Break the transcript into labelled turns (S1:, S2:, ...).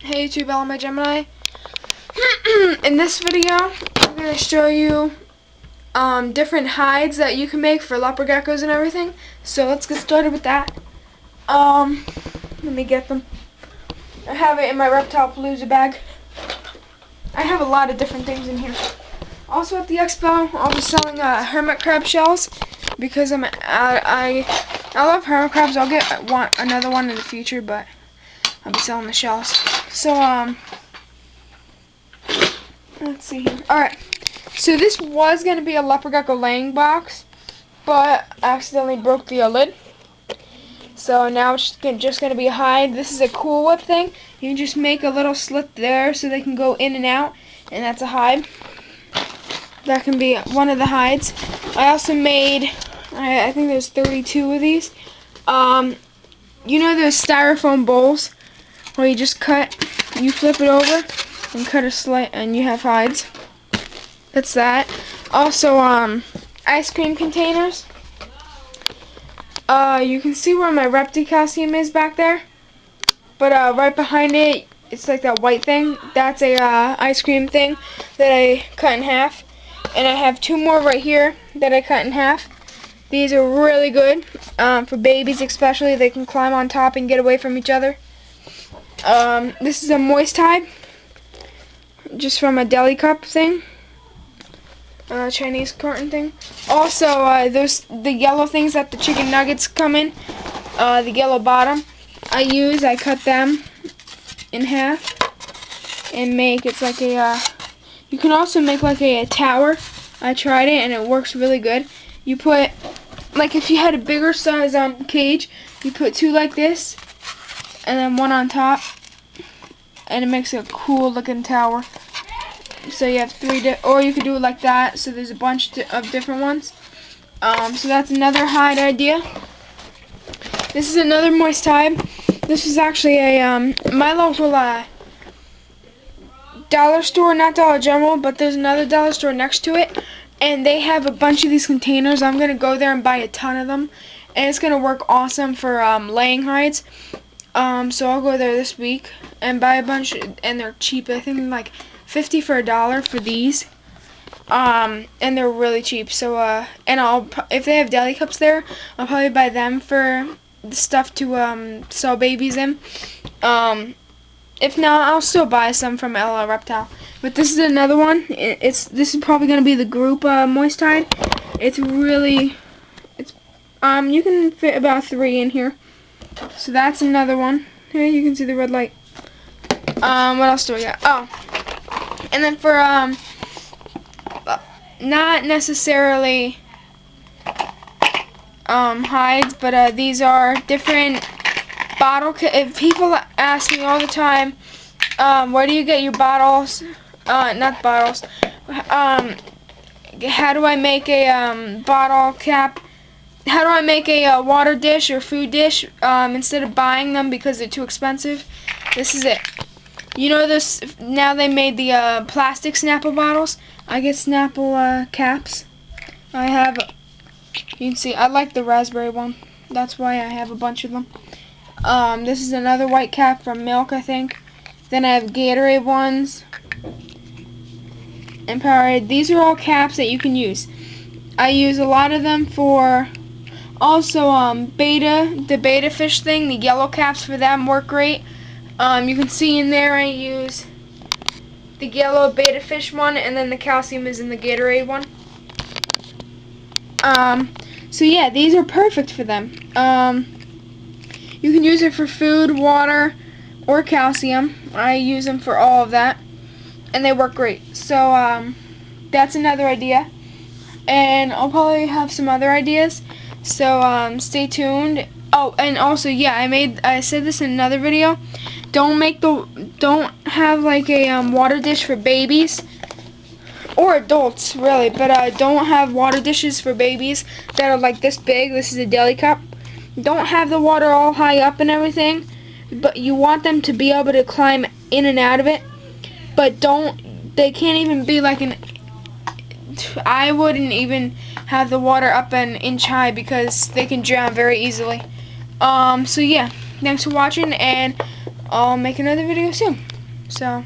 S1: Hey YouTube, Element Gemini. In this video, I'm going to show you different hides that you can make for leopard geckos and everything. So let's get started with that. Let me get them. I have it in my Reptilepalooza bag. I have a lot of different things in here. Also at the expo, I'll be selling hermit crab shells because I love hermit crabs. I'll get another one in the future, but I'll be selling the shells. So let's see here. Alright, so this was going to be a leopard gecko laying box, but I accidentally broke the lid. So now it's just going to be a hide. This is a Cool Whip thing. You can just make a little slit there so they can go in and out, and that's a hide. That can be one of the hides. I also made, I think there's 32 of these. You know those styrofoam bowls where you just you flip it over and cut a slit and you have hides. That's that. Also, ice cream containers. You can see where my Repticalcium is back there, but right behind it, it's like that white thing. That's a ice cream thing that I cut in half, and I have two more right here that I cut in half. These are really good for babies, especially. They can climb on top and get away from each other. This is a moist hide, just from a deli cup thing, Chinese carton thing. Also, the yellow things that the chicken nuggets come in, the yellow bottom, I cut them in half and it's like a, you can also make like a tower. I tried it and it works really good. You put, like if you had a bigger size cage, you put two like this and then one on top, and it makes a cool looking tower. So you have three, or you could do it like that, so there's a bunch of different ones. So that's another hide idea. This is another moist hide. This is actually a my local dollar store, not Dollar General, but there's another dollar store next to it, and they have a bunch of these containers. I'm gonna go there and buy a ton of them, and it's gonna work awesome for laying hides. So I'll go there this week and buy a bunch, and they're cheap. I think like 50 for $1 for these. And they're really cheap. So and if they have deli cups there, I'll probably buy them for the stuff to sell babies in. If not, I'll still buy some from LL Reptile. But this is another one. This is probably gonna be the group moist hide. It's really, you can fit about 3 in here. So that's another one. Here you can see the red light. What else do we got? Oh, and then for not necessarily hides, but these are different bottle. If people ask me all the time, where do you get your bottles? Not bottles. How do I make a bottle cap? How do I make a water dish or food dish instead of buying them because they're too expensive? This is it. You know this, now they made the plastic Snapple bottles. I get Snapple caps. I have, you can see, I like the raspberry one. That's why I have a bunch of them. This is another white cap from Milk, I think. Then I have Gatorade ones. And Powerade. These are all caps that you can use. I use a lot of them for, also the beta fish thing, the yellow caps for them work great. You can see in there I use the yellow beta fish one, and then the calcium is in the Gatorade one. So yeah, these are perfect for them. You can use it for food, water, or calcium. I use them for all of that, and they work great. So that's another idea, and I'll probably have some other ideas. So stay tuned. Oh, and also, yeah, I said this in another video. Don't have like a water dish for babies or adults, really, but don't have water dishes for babies that are like this big. This is a deli cup. Don't have the water all high up and everything, but you want them to be able to climb in and out of it. But they can't even be like I wouldn't even have the water up an inch high because they can drown very easily. So yeah, thanks for watching, and I'll make another video soon. So